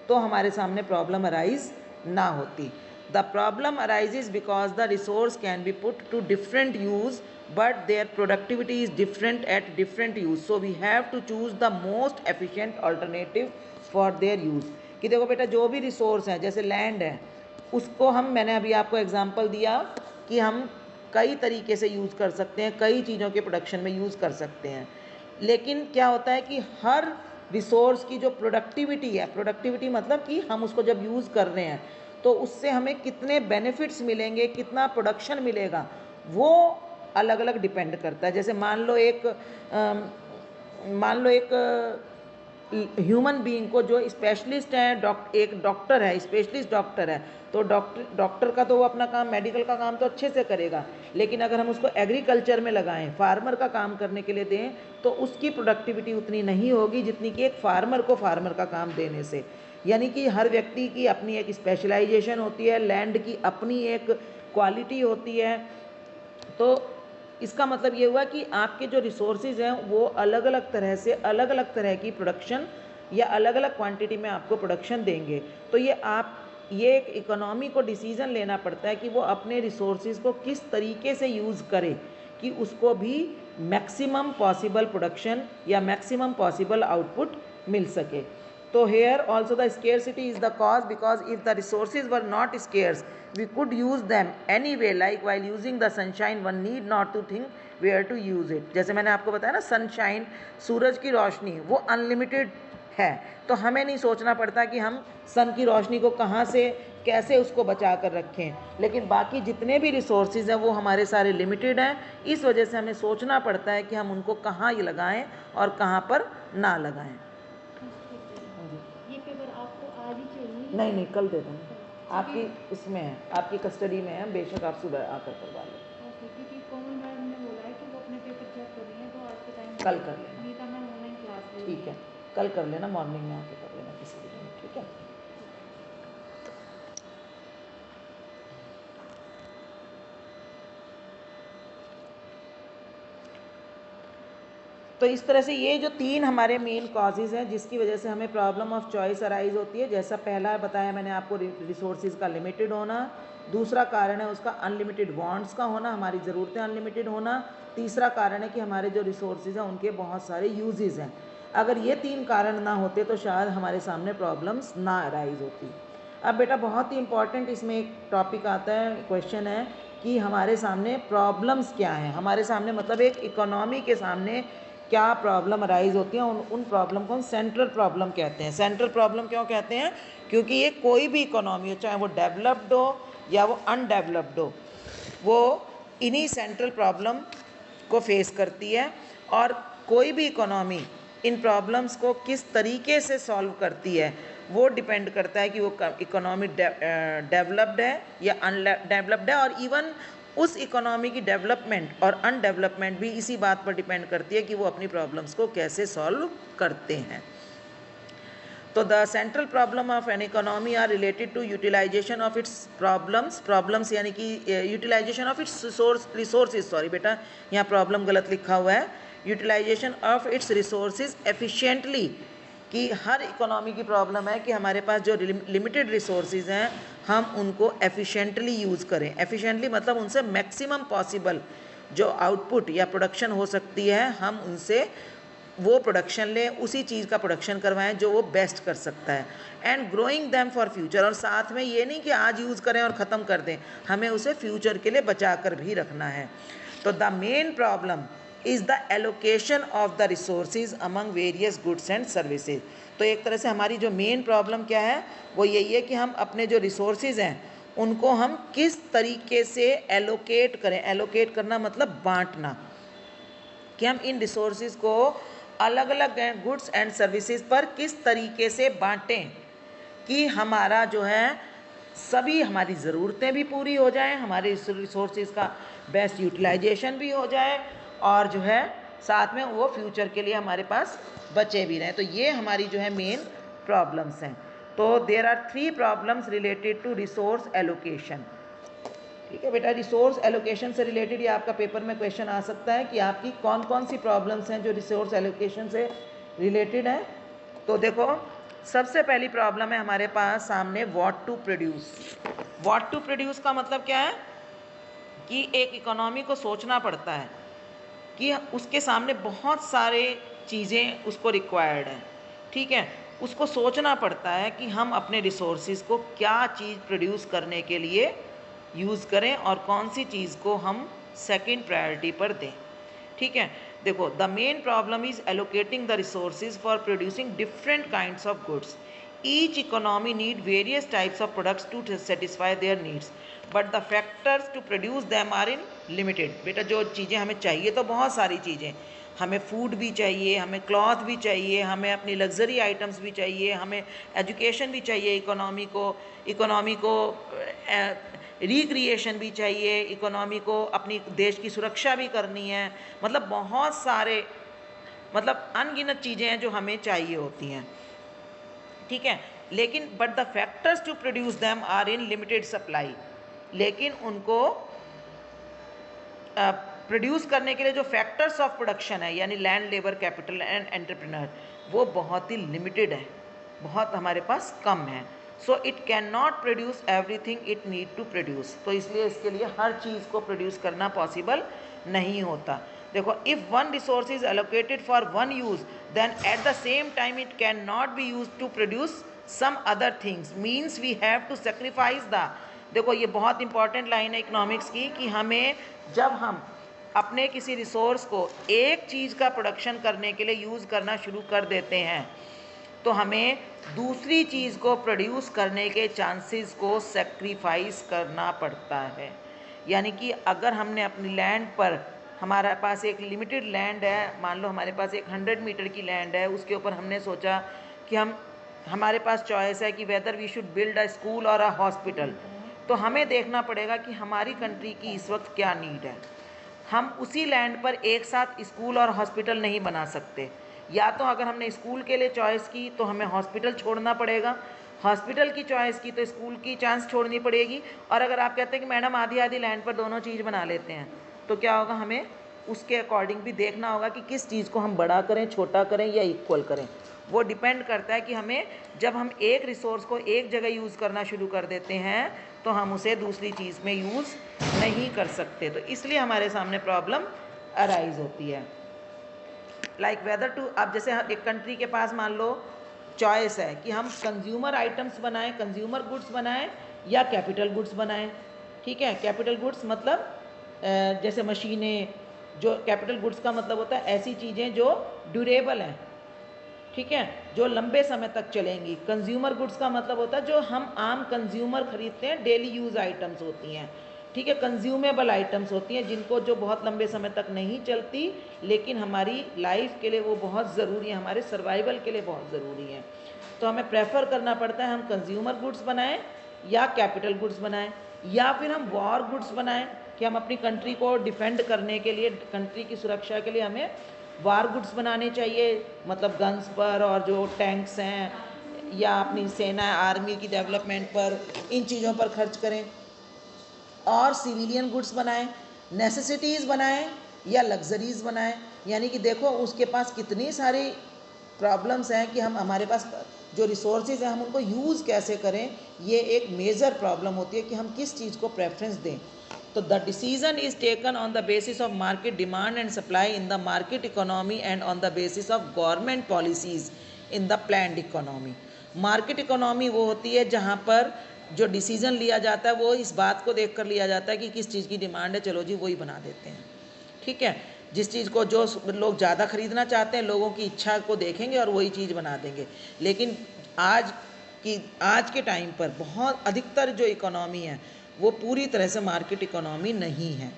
तो हमारे सामने प्रॉब्लम अराइज ना होती। The problem arises because the resource can be put to different use but their productivity is different at different use, so we have to choose the most efficient alternative for their use. कि देखो बेटा जो भी resource है जैसे land है उसको मैंने अभी आपको एग्जांपल दिया कि हम कई तरीके से यूज़ कर सकते हैं, कई चीज़ों के प्रोडक्शन में यूज़ कर सकते हैं, लेकिन क्या होता है कि हर रिसोर्स की जो प्रोडक्टिविटी है, प्रोडक्टिविटी मतलब कि हम उसको जब यूज़ कर रहे हैं तो उससे हमें कितने बेनिफिट्स मिलेंगे, कितना प्रोडक्शन मिलेगा, वो अलग अलग डिपेंड करता है। जैसे मान लो एक ह्यूमन बीइंग को जो स्पेशलिस्ट है, एक डॉक्टर है, स्पेशलिस्ट डॉक्टर है, तो डॉक्टर का तो वो अपना काम, मेडिकल का काम तो अच्छे से करेगा, लेकिन अगर हम उसको एग्रीकल्चर में लगाएं, फार्मर का काम करने के लिए दें, तो उसकी प्रोडक्टिविटी उतनी नहीं होगी जितनी कि एक फार्मर को फार्मर का काम देने से। यानी कि हर व्यक्ति की अपनी एक स्पेशलाइजेशन होती है, लैंड की अपनी एक क्वालिटी होती है। तो इसका मतलब ये हुआ कि आपके जो रिसोर्सेज हैं वो अलग अलग तरह से अलग अलग तरह की प्रोडक्शन या अलग अलग क्वांटिटी में आपको प्रोडक्शन देंगे। तो ये एक इकोनॉमी को डिसीज़न लेना पड़ता है कि वो अपने रिसोर्सेज को किस तरीके से यूज़ करे कि उसको भी मैक्सिमम पॉसिबल प्रोडक्शन या मैक्सिमम पॉसिबल आउटपुट मिल सके। तो here also the scarcity is the cause, because if the resources were not scarce we could use them anyway, like while using the sunshine one need not to think where to use it। जैसे मैंने आपको बताया ना, sunshine, सूरज की रोशनी वो unlimited है, तो हमें नहीं सोचना पड़ता कि हम सन की रोशनी को कहाँ से कैसे उसको बचा कर रखें, लेकिन बाकी जितने भी रिसोर्सेज हैं वो हमारे सारे लिमिटेड हैं। इस वजह से हमें सोचना पड़ता है कि हम उनको कहाँ लगाएं और कहाँ पर ना लगाएं। ये पेपर आपको आज ही चाहिए? नहीं, कल दे देंगे, आपकी इसमें है, आपकी कस्टडी में है, बेशक आप सुबह आकर करवा लें। क्योंकि कॉमन मैम ने बोला है कि वो अपने पेपर चेक कर रही हैं, तो आज के टाइम कल कर लेना। नीता मैम ऑनलाइन क्लास ले, ठीक है, कल कर लेना, मॉर्निंग में आके कर लेना किसी भी टाइम, ठीक है। तो इस तरह से ये जो 3 हमारे मेन कॉजेज़ हैं जिसकी वजह से हमें प्रॉब्लम ऑफ चॉइस अराइज होती है। जैसा पहला बताया मैंने आपको, रिसोर्सेज का लिमिटेड होना, दूसरा कारण है उसका अनलिमिटेड वांट्स का होना, हमारी ज़रूरतें अनलिमिटेड होना, तीसरा कारण है कि हमारे जो रिसोर्सेज हैं उनके बहुत सारे यूजेस हैं। अगर ये 3 कारण ना होते तो शायद हमारे सामने प्रॉब्लम्स ना अराइज होती। अब बेटा बहुत ही इंपॉर्टेंट इसमें एक टॉपिक आता है, क्वेश्चन है कि हमारे सामने प्रॉब्लम्स क्या हैं। हमारे सामने मतलब एक इकोनॉमी के सामने क्या प्रॉब्लम अराइज होती हैं, उन प्रॉब्लम को हम सेंट्रल प्रॉब्लम कहते हैं। सेंट्रल प्रॉब्लम क्यों कहते हैं? क्योंकि ये कोई भी इकोनॉमी हो, चाहे वो डेवलप्ड हो या वो अनडेवलप्ड हो, वो इन्हीं सेंट्रल प्रॉब्लम को फेस करती है। और कोई भी इकोनॉमी इन प्रॉब्लम्स को किस तरीके से सॉल्व करती है वो डिपेंड करता है कि वो इकोनॉमी डेवलप्ड है या अनडेवलप्ड है। और इवन उस इकोनॉमी की डेवलपमेंट और अनडेवलपमेंट भी इसी बात पर डिपेंड करती है कि वो अपनी प्रॉब्लम्स को कैसे सॉल्व करते हैं। तो the central problem of an economy are related to utilisation of its problems यानी कि utilisation of its resources, sorry बेटा यहाँ प्रॉब्लम गलत लिखा हुआ है, utilisation of its resources efficiently, कि हर इकोनॉमी की प्रॉब्लम है कि हमारे पास जो लिमिटेड रिसोर्सेज हैं हम उनको एफिशिएंटली यूज़ करें। एफिशिएंटली मतलब उनसे मैक्सिमम पॉसिबल जो आउटपुट या प्रोडक्शन हो सकती है हम उनसे वो प्रोडक्शन लें, उसी चीज़ का प्रोडक्शन करवाएं जो वो बेस्ट कर सकता है। And growing them for future, और साथ में ये नहीं कि आज यूज़ करें और ख़त्म कर दें, हमें उसे फ्यूचर के लिए बचा कर भी रखना है। तो the main problem is the allocation of the resources among various goods and services. तो एक तरह से हमारी जो मेन प्रॉब्लम क्या है वो यही है कि हम अपने जो रिसोर्सेज हैं उनको हम किस तरीके से एलोकेट करें। एलोकेट करना मतलब बांटना, कि हम इन रिसोर्सेज को अलग अलग गुड्स एंड सर्विसेज पर किस तरीके से बांटें कि हमारा जो है सभी हमारी ज़रूरतें भी पूरी हो जाएं, हमारे रिसोर्सेज का बेस्ट यूटिलाइजेशन भी हो जाए और जो है साथ में वो फ्यूचर के लिए हमारे पास बचे भी रहें। तो ये हमारी जो है मेन प्रॉब्लम्स हैं। तो there are 3 problems related to resource allocation. ठीक है बेटा, रिसोर्स एलोकेशन से रिलेटेड ये आपका पेपर में क्वेश्चन आ सकता है कि आपकी कौन कौन सी प्रॉब्लम्स हैं जो रिसोर्स एलोकेशन से रिलेटेड हैं। तो देखो सबसे पहली प्रॉब्लम है हमारे पास सामने what to produce. What to produce का मतलब क्या है कि एक इकोनॉमी को सोचना पड़ता है कि उसके सामने बहुत सारे चीज़ें उसको रिक्वायर्ड हैं, ठीक है। उसको सोचना पड़ता है कि हम अपने रिसोर्सेज को क्या चीज़ प्रोड्यूस करने के लिए यूज़ करें और कौन सी चीज़ को हम सेकंड प्रायोरिटी पर दें, ठीक है। देखो, the main problem is allocating the resources for producing different kinds of goods. Each economy need various types of products to satisfy their needs, but the factors to produce them are in limited. बेटा, जो चीज़ें हमें चाहिए तो बहुत सारी चीज़ें, हमें फूड भी चाहिए, हमें क्लॉथ भी चाहिए, हमें अपनी लग्जरी आइटम्स भी चाहिए, हमें एजुकेशन भी चाहिए, इकोनॉमी को रिक्रिएशन भी चाहिए, इकोनॉमी को अपनी देश की सुरक्षा भी करनी है। मतलब बहुत सारे, मतलब अनगिनत चीज़ें हैं जो हमें चाहिए होती हैं, ठीक है। लेकिन but the factors to produce them are in limited supply. लेकिन उनको प्रोड्यूस करने के लिए जो फैक्टर्स ऑफ प्रोडक्शन है, यानी land, labour, capital and entrepreneur, वो बहुत ही लिमिटेड है, बहुत हमारे पास कम है। So it can not produce everything it need to produce. तो इसलिए इसके लिए हर चीज़ को प्रोड्यूस करना पॉसिबल नहीं होता। देखो, if one resource is allocated for one use, then at the same time it can not be use to produce some other things, means we have to sacrifice the. देखो, ये बहुत important line है economics की कि हमें, जब हम अपने किसी रिसोर्स को एक चीज़ का प्रोडक्शन करने के लिए यूज़ करना शुरू कर देते हैं, तो हमें दूसरी चीज़ को प्रोड्यूस करने के चांसेस को सेक्रीफाइस करना पड़ता है। यानी कि अगर हमने अपनी लैंड पर, हमारे पास एक लिमिटेड लैंड है, मान लो हमारे पास एक 100 मीटर की लैंड है, उसके ऊपर हमने सोचा कि हमारे पास चॉइस है कि whether we should build a school और अ हॉस्पिटल, तो हमें देखना पड़ेगा कि हमारी कंट्री की इस वक्त क्या नीड है। हम उसी लैंड पर एक साथ स्कूल और हॉस्पिटल नहीं बना सकते। या तो अगर हमने स्कूल के लिए चॉइस की तो हमें हॉस्पिटल छोड़ना पड़ेगा, हॉस्पिटल की चॉइस की तो स्कूल की चांस छोड़नी पड़ेगी। और अगर आप कहते हैं कि मैडम आधी आधी लैंड पर दोनों चीज़ बना लेते हैं, तो क्या होगा, हमें उसके अकॉर्डिंग भी देखना होगा कि किस चीज़ को हम बड़ा करें, छोटा करें या इक्वल करें। वो डिपेंड करता है कि हमें, जब हम एक रिसोर्स को एक जगह यूज़ करना शुरू कर देते हैं तो हम उसे दूसरी चीज़ में यूज़ नहीं कर सकते। तो इसलिए हमारे सामने प्रॉब्लम अराइज होती है। लाइक वेदर टू, अब जैसे एक कंट्री के पास मान लो चॉइस है कि हम कंज्यूमर आइटम्स बनाएं, कंज्यूमर गुड्स बनाएं या कैपिटल गुड्स बनाएं, ठीक है। कैपिटल गुड्स मतलब जैसे मशीनें, जो कैपिटल गुड्स का मतलब होता है ऐसी चीज़ें जो ड्यूरेबल हैं, ठीक है, जो लंबे समय तक चलेंगी। कंज्यूमर गुड्स का मतलब होता है जो हम आम कंज्यूमर खरीदते हैं, डेली यूज़ आइटम्स होती हैं, ठीक है, कंज्यूमेबल आइटम्स होती हैं, जिनको जो बहुत लंबे समय तक नहीं चलती, लेकिन हमारी लाइफ के लिए वो बहुत ज़रूरी है, हमारे सर्वाइवल के लिए बहुत ज़रूरी है। तो हमें प्रेफर करना पड़ता है हम कंज्यूमर गुड्स बनाएं या कैपिटल गुड्स बनाएं, या फिर हम वॉर गुड्स बनाएं कि हम अपनी कंट्री को डिफेंड करने के लिए, कंट्री की सुरक्षा के लिए हमें वार गुड्स बनाने चाहिए, मतलब गन्स पर और जो टैंक्स हैं या अपनी सेना आर्मी की डेवलपमेंट पर, इन चीज़ों पर खर्च करें। और सिविलियन गुड्स बनाएं, नेसेसिटीज़ बनाएं या लग्जरीज़ बनाएं। यानी कि देखो उसके पास कितनी सारी प्रॉब्लम्स हैं कि हम, हमारे पास जो रिसोर्सेज हैं हम उनको यूज़ कैसे करें, ये एक मेजर प्रॉब्लम होती है कि हम किस चीज़ को प्रेफरेंस दें। तो the decision is taken on the basis of market demand and supply in the market economy and on the basis of government policies in the planned economy. Market economy वो होती है जहाँ पर जो डिसीजन लिया जाता है वो इस बात को देख कर लिया जाता है कि किस चीज़ की डिमांड है, चलो जी वही बना देते हैं, ठीक है। जिस चीज़ को जो लोग ज़्यादा खरीदना चाहते हैं, लोगों की इच्छा को देखेंगे और वही चीज़ बना देंगे। लेकिन आज के टाइम पर बहुत अधिकतर जो इकोनॉमी है वो पूरी तरह से मार्केट इकोनॉमी नहीं है,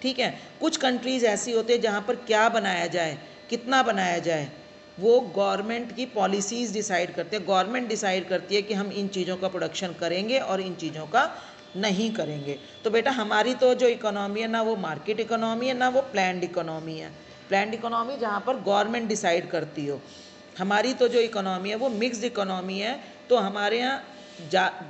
ठीक है। कुछ कंट्रीज़ ऐसी होती है जहाँ पर क्या बनाया जाए, कितना बनाया जाए, वो गवर्नमेंट की पॉलिसीज़ डिसाइड करते हैं। गवर्नमेंट डिसाइड करती है कि हम इन चीज़ों का प्रोडक्शन करेंगे और इन चीज़ों का नहीं करेंगे। तो बेटा हमारी तो जो इकोनॉमी है ना वो मार्केट इकोनॉमी है, ना वो प्लान्ड इकोनॉमी है। प्लान्ड इकोनॉमी जहाँ पर गवर्नमेंट डिसाइड करती हो। हमारी तो जो इकोनॉमी है वो मिक्स्ड इकोनॉमी है। तो हमारे यहाँ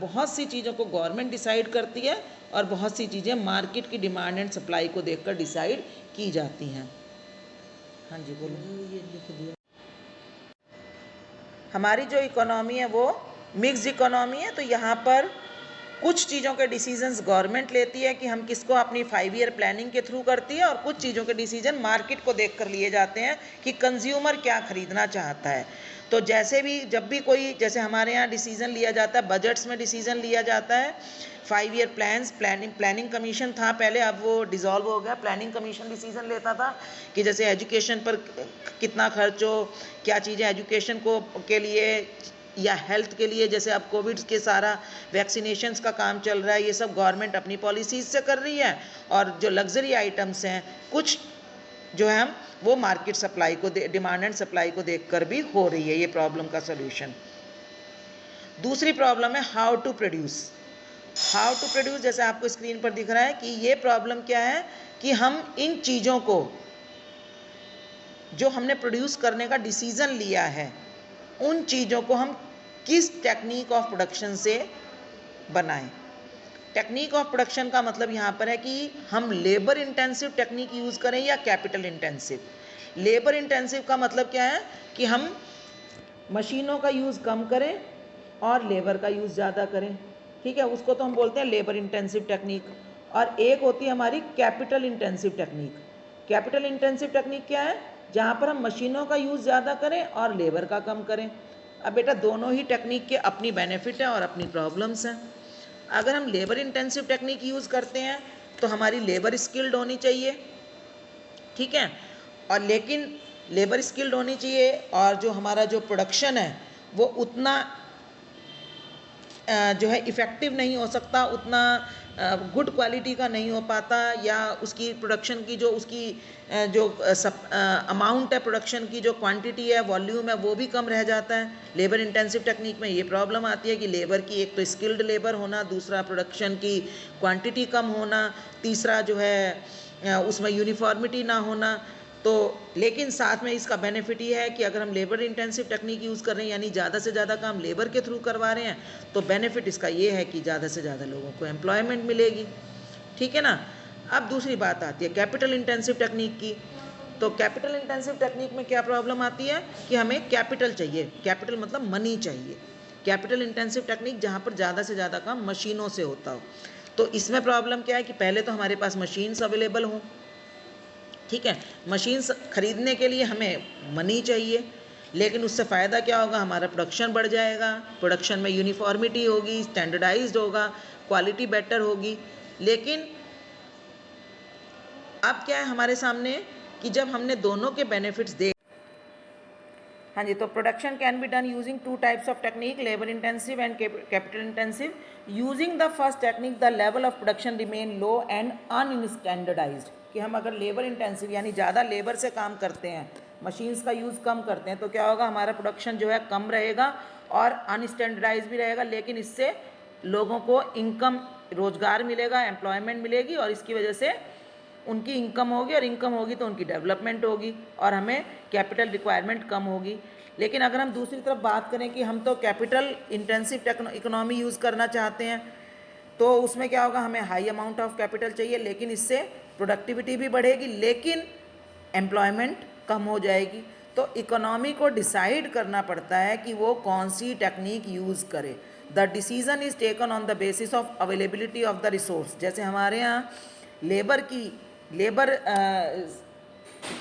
बहुत सी चीज़ों को गवर्नमेंट डिसाइड करती है और बहुत सी चीज़ें मार्केट की डिमांड एंड सप्लाई को देखकर डिसाइड की जाती हैं। हाँ जी बोलो। ये लिख दिया। हमारी जो इकोनॉमी है वो मिक्स्ड इकोनॉमी है। तो यहाँ पर कुछ चीज़ों के डिसीजंस गवर्नमेंट लेती है कि हम किसको अपनी 5 ईयर प्लानिंग के थ्रू करती है, और कुछ चीज़ों के डिसीजन मार्केट को देखकर लिए जाते हैं कि कंज्यूमर क्या खरीदना चाहता है। तो जैसे भी जब भी कोई, जैसे हमारे यहाँ डिसीजन लिया जाता है, बजट्स में डिसीजन लिया जाता है, 5 ईयर प्लान्स, प्लानिंग कमीशन था पहले, अब वो डिसॉल्व हो गया। प्लानिंग कमीशन डिसीजन लेता था कि जैसे एजुकेशन पर कितना खर्च हो, क्या चीज़ें एजुकेशन को के लिए या हेल्थ के लिए, जैसे अब कोविड के सारा वैक्सीनेशंस का काम चल रहा है, ये सब गवर्नमेंट अपनी पॉलिसीज से कर रही है। और जो लग्जरी आइटम्स हैं कुछ जो है हम वो मार्केट सप्लाई को, डिमांड एंड सप्लाई को देखकर भी हो रही है। ये प्रॉब्लम का सोल्यूशन। दूसरी प्रॉब्लम है how to produce. How to produce जैसे आपको स्क्रीन पर दिख रहा है कि ये प्रॉब्लम क्या है कि हम इन चीज़ों को जो हमने प्रोड्यूस करने का डिसीजन लिया है, उन चीज़ों को हम किस टेक्निक ऑफ प्रोडक्शन से बनाएं। टेक्निक ऑफ प्रोडक्शन का मतलब यहाँ पर है कि हम लेबर इंटेंसिव टेक्निक यूज़ करें या कैपिटल इंटेंसिव। लेबर इंटेंसिव का मतलब क्या है कि हम मशीनों का यूज़ कम करें और लेबर का यूज़ ज़्यादा करें, ठीक है, उसको तो हम बोलते हैं लेबर इंटेंसिव टेक्निक। और एक होती है हमारी capital intensive technique. Capital intensive technique क्या है? जहाँ पर हम मशीनों का यूज़ ज़्यादा करें और लेबर का कम करें। अब बेटा दोनों ही टेक्निक के अपनी बेनिफिट हैं और अपनी प्रॉब्लम्स हैं। अगर हम लेबर इंटेंसिव टेक्निक यूज़ करते हैं तो हमारी लेबर स्किल्ड होनी चाहिए, ठीक है, और लेकिन लेबर स्किल्ड होनी चाहिए, और जो हमारा जो प्रोडक्शन है वो उतना जो है इफ़ेक्टिव नहीं हो सकता, उतना गुड क्वालिटी का नहीं हो पाता, या उसकी प्रोडक्शन की जो उसकी जो अमाउंट है, प्रोडक्शन की जो क्वांटिटी है, वॉल्यूम है, वो भी कम रह जाता है। लेबर इंटेंसिव टेक्निक में ये प्रॉब्लम आती है कि लेबर की एक तो स्किल्ड लेबर होना, दूसरा प्रोडक्शन की क्वांटिटी कम होना, तीसरा जो है उसमें यूनिफॉर्मिटी ना होना। तो लेकिन साथ में इसका बेनिफिट ये है कि अगर हम लेबर इंटेंसिव टेक्निक यूज़ कर रहे हैं, यानी ज़्यादा से ज़्यादा काम लेबर के थ्रू करवा रहे हैं, तो बेनिफिट इसका ये है कि ज़्यादा से ज़्यादा लोगों को एम्प्लॉयमेंट मिलेगी, ठीक है ना। अब दूसरी बात आती है कैपिटल इंटेंसिव टेक्निक की। तो कैपिटल इंटेंसिव टेक्निक में क्या प्रॉब्लम आती है कि हमें कैपिटल चाहिए, कैपिटल मतलब मनी चाहिए। कैपिटल इंटेंसिव टेक्निक जहाँ पर ज़्यादा से ज़्यादा काम मशीनों से होता हो, तो इसमें प्रॉब्लम क्या है कि पहले तो हमारे पास मशीन्स अवेलेबल हों, ठीक है, मशीन्स खरीदने के लिए हमें मनी चाहिए, लेकिन उससे फ़ायदा क्या होगा? हमारा प्रोडक्शन बढ़ जाएगा, प्रोडक्शन में यूनिफॉर्मिटी होगी, स्टैंडर्डाइज्ड होगा, क्वालिटी बेटर होगी। लेकिन अब क्या है हमारे सामने कि जब हमने दोनों के बेनिफिट्स देख, हाँ जी, तो production can be done using 2 types of technique, labour intensive and capital intensive. Using the first technique the level of production remain low and unstandardised. कि हम अगर लेबर इंटेंसिव यानी ज़्यादा लेबर से काम करते हैं, मशीन्स का यूज़ कम करते हैं, तो क्या होगा? हमारा प्रोडक्शन जो है कम रहेगा और अनस्टैंडर्डाइज भी रहेगा, लेकिन इससे लोगों को इनकम, रोज़गार मिलेगा, एम्प्लॉयमेंट मिलेगी, और इसकी वजह से उनकी इनकम होगी, और इनकम होगी तो उनकी डेवलपमेंट होगी और हमें कैपिटल रिक्वायरमेंट कम होगी। लेकिन अगर हम दूसरी तरफ बात करें कि हम तो कैपिटल इंटेंसिव इकोनॉमी यूज़ करना चाहते हैं, तो उसमें क्या होगा? हमें हाई अमाउंट ऑफ कैपिटल चाहिए, लेकिन इससे प्रोडक्टिविटी भी बढ़ेगी, लेकिन एम्प्लॉयमेंट कम हो जाएगी। तो इकोनॉमी को डिसाइड करना पड़ता है कि वो कौन सी टेक्निक यूज़ करे। The decision is taken on the basis of availability of the resource. जैसे हमारे यहाँ लेबर की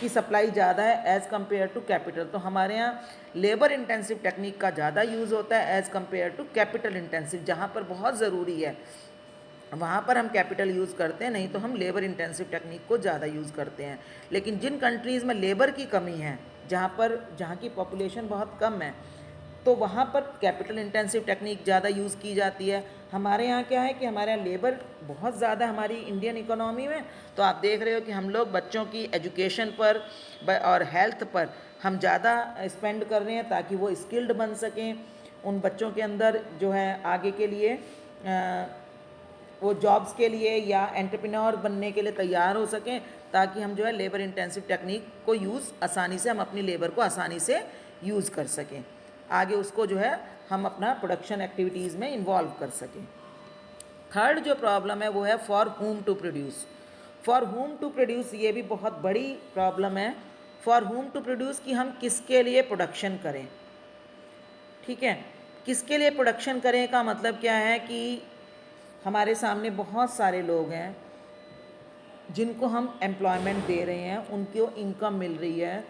सप्लाई ज़्यादा है एज़ कम्पेयर टू कैपिटल, तो हमारे यहाँ लेबर इंटेंसिव टेक्निक का ज़्यादा यूज़ होता है as compare to capital intensive. जहाँ पर बहुत ज़रूरी है वहाँ पर हम कैपिटल यूज़ करते हैं, नहीं तो हम लेबर इंटेंसिव टेक्निक को ज़्यादा यूज़ करते हैं। लेकिन जिन कंट्रीज़ में लेबर की कमी है, जहाँ की पॉपुलेशन बहुत कम है, तो वहाँ पर कैपिटल इंटेंसिव टेक्निक ज़्यादा यूज़ की जाती है। हमारे यहाँ क्या है कि हमारे यहाँ लेबर बहुत ज़्यादा हमारी इंडियन इकोनॉमी में, तो आप देख रहे हो कि हम लोग बच्चों की एजुकेशन पर और हेल्थ पर हम ज़्यादा स्पेंड कर रहे हैं ताकि वो स्किल्ड बन सकें, उन बच्चों के अंदर जो है आगे के लिए वो जॉब्स के लिए या एंटरप्रेन्योर बनने के लिए तैयार हो सकें, ताकि हम जो है लेबर इंटेंसिव टेक्निक को यूज़ आसानी से, हम अपनी लेबर को आसानी से यूज़ कर सकें, आगे उसको जो है हम अपना प्रोडक्शन एक्टिविटीज़ में इन्वॉल्व कर सकें। थर्ड जो प्रॉब्लम है वो है for whom to produce. For whom to produce ये भी बहुत बड़ी प्रॉब्लम है। फॉर हुम टू प्रोड्यूस कि हम किसके लिए प्रोडक्शन करें, ठीक है, किसके लिए प्रोडक्शन करें का मतलब क्या है कि हमारे सामने बहुत सारे लोग हैं जिनको हम एम्प्लॉयमेंट दे रहे हैं, उनको इनकम मिल रही है,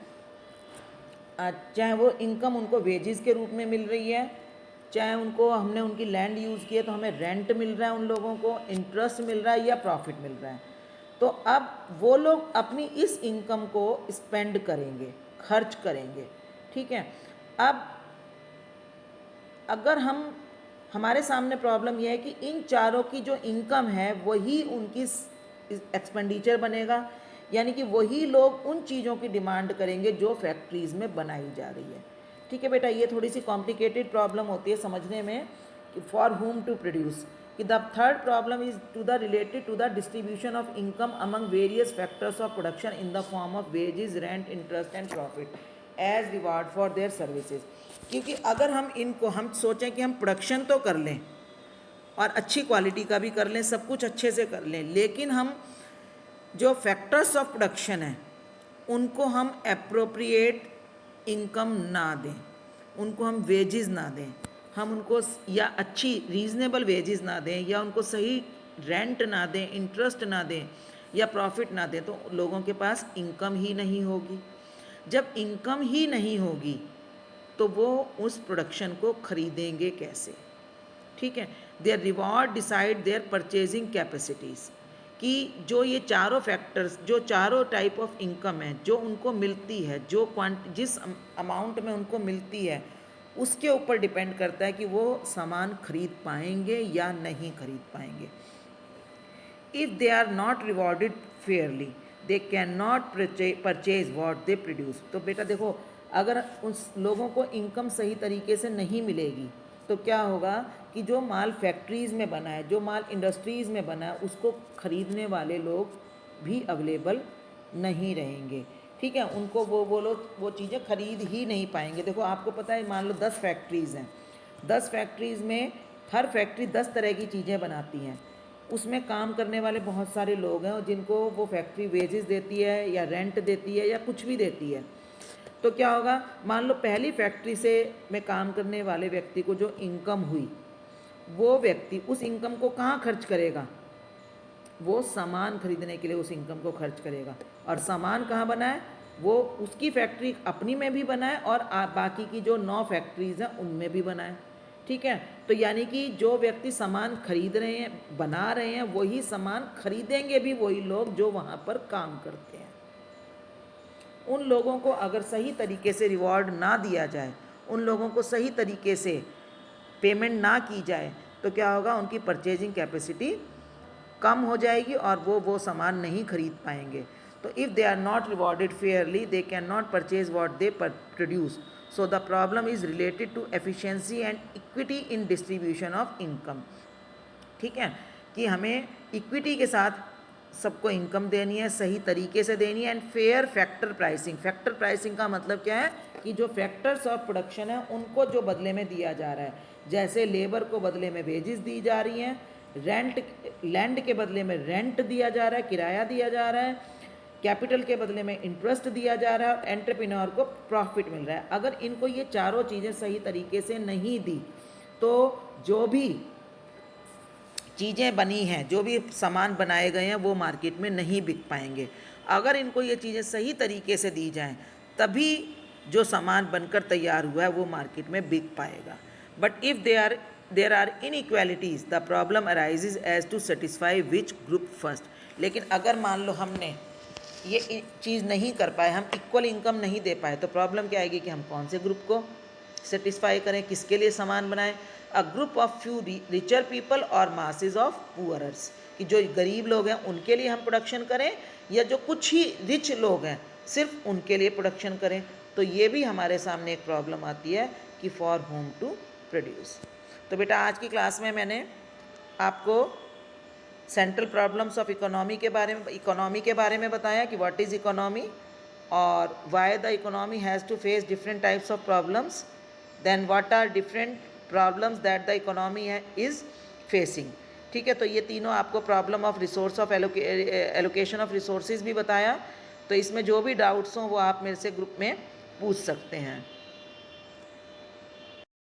चाहे वो इनकम उनको वेजेस के रूप में मिल रही है, चाहे उनको हमने उनकी लैंड यूज़ की है तो हमें रेंट मिल रहा है, उन लोगों को इंटरेस्ट मिल रहा है या प्रॉफिट मिल रहा है। तो अब वो लोग अपनी इस इनकम को स्पेंड करेंगे, खर्च करेंगे, ठीक है। अब अगर हमारे सामने प्रॉब्लम यह है कि इन चारों की जो इनकम है वही उनकी एक्सपेंडिचर बनेगा, यानी कि वही लोग उन चीज़ों की डिमांड करेंगे जो फैक्ट्रीज़ में बनाई जा रही है, ठीक है बेटा। ये थोड़ी सी कॉम्प्लिकेटेड प्रॉब्लम होती है समझने में कि फॉर हुम टू प्रोड्यूस, कि the third problem is to the related to the distribution of income among various factors of production in the form of wages, rent, interest and profit as reward for their services. क्योंकि अगर हम सोचें कि हम production तो कर लें और अच्छी क्वालिटी का भी कर लें, सब कुछ अच्छे से कर लें, लेकिन हम जो फैक्टर्स ऑफ प्रोडक्शन हैं उनको हम एप्रोप्रिएट इनकम ना दें, उनको हम वेजेस ना दें, हम उनको या अच्छी रीज़नेबल वेजेस ना दें, या उनको सही रेंट ना दें, इंटरेस्ट ना दें या प्रॉफिट ना दें, तो लोगों के पास इनकम ही नहीं होगी। जब इनकम ही नहीं होगी तो वो उस प्रोडक्शन को खरीदेंगे कैसे, ठीक है। Their reward decide their purchasing capacities, कि जो ये चारों फैक्टर्स, जो चारों टाइप ऑफ इनकम है जो उनको मिलती है, जो जिस अमाउंट में उनको मिलती है उसके ऊपर डिपेंड करता है कि वो सामान खरीद पाएंगे या नहीं खरीद पाएंगे। If they are not rewarded fairly they can not purchase what they produce. तो बेटा देखो, अगर उस लोगों को इनकम सही तरीके से नहीं मिलेगी तो क्या होगा कि जो माल फैक्ट्रीज़ में बना है, जो माल इंडस्ट्रीज़ में बना है, उसको ख़रीदने वाले लोग भी अवेलेबल नहीं रहेंगे, ठीक है। उनको वो लोग वो चीज़ें खरीद ही नहीं पाएंगे। देखो आपको पता है, मान लो 10 फैक्ट्रीज़ हैं, 10 फैक्ट्रीज़ में हर फैक्ट्री 10 तरह की चीज़ें बनाती हैं, उसमें काम करने वाले बहुत सारे लोग हैं और जिनको वो फैक्ट्री वेजेस देती है या रेंट देती है या कुछ भी देती है। तो क्या होगा, मान लो पहली फैक्ट्री से में काम करने वाले व्यक्ति को जो इनकम हुई, वो व्यक्ति उस इनकम को कहाँ खर्च करेगा, वो सामान खरीदने के लिए उस इनकम को खर्च करेगा। और सामान कहाँ बना है, वो उसकी फैक्ट्री अपनी में भी बना है और बाकी की जो 9 फैक्ट्रीज़ हैं उनमें भी बना है, ठीक है। तो यानी कि जो व्यक्ति सामान खरीद रहे हैं, बना रहे हैं, वही सामान खरीदेंगे भी वही लोग जो वहाँ पर काम करते हैं। उन लोगों को अगर सही तरीके से रिवॉर्ड ना दिया जाए, उन लोगों को सही तरीके से पेमेंट ना की जाए, तो क्या होगा, उनकी परचेजिंग कैपेसिटी कम हो जाएगी और वो सामान नहीं खरीद पाएंगे। तो if they are not rewarded fairly they can not purchase what they produce. So the problem is related to efficiency and equity in distribution of income, ठीक है, कि हमें इक्विटी के साथ सबको इनकम देनी है, सही तरीके से देनी है, and fair factor pricing. Factor pricing का मतलब क्या है कि जो फैक्टर्स ऑफ प्रोडक्शन है उनको जो बदले में दिया जा रहा है, जैसे लेबर को बदले में वेजेस दी जा रही हैं, लैंड के बदले में रेंट दिया जा रहा है, किराया दिया जा रहा है, कैपिटल के बदले में इंटरेस्ट दिया जा रहा है और एंटरप्रेन्योर को प्रॉफिट मिल रहा है। अगर इनको ये चारों चीज़ें सही तरीके से नहीं दी तो जो भी चीज़ें बनी हैं, जो भी सामान बनाए गए हैं, वो मार्केट में नहीं बिक पाएंगे। अगर इनको ये चीज़ें सही तरीके से दी जाएं तभी जो सामान बनकर तैयार हुआ है वो मार्केट में बिक पाएगा। But if there are inequalities the problem arises as to satisfy which group first. लेकिन अगर मान लो हमने ये चीज़ नहीं कर पाए, हम इक्वल इनकम नहीं दे पाए, तो प्रॉब्लम क्या आएगी कि हम कौन से ग्रुप को सेटिस्फाई करें, किसके लिए सामान बनाएं। A group of few richer people और मासेस ऑफ पुअरर्स, कि जो गरीब लोग हैं उनके लिए हम प्रोडक्शन करें या जो कुछ ही रिच लोग हैं सिर्फ उनके लिए प्रोडक्शन करें। तो ये भी हमारे सामने एक प्रॉब्लम आती है कि फॉर होम टू प्रोड्यूस। तो बेटा आज की क्लास में मैंने आपको सेंट्रल प्रॉब्लम्स ऑफ इकोनॉमी के बारे में बताया कि व्हाट इज़ इकोनॉमी और why the economy has to face different types of problems, then what are different problems that the economy is facing, ठीक है। तो ये तीनों आपको problem of resource of allocation of resources भी बताया। तो इसमें जो भी डाउट्स हों वो आप मेरे से ग्रुप में पूछ सकते हैं।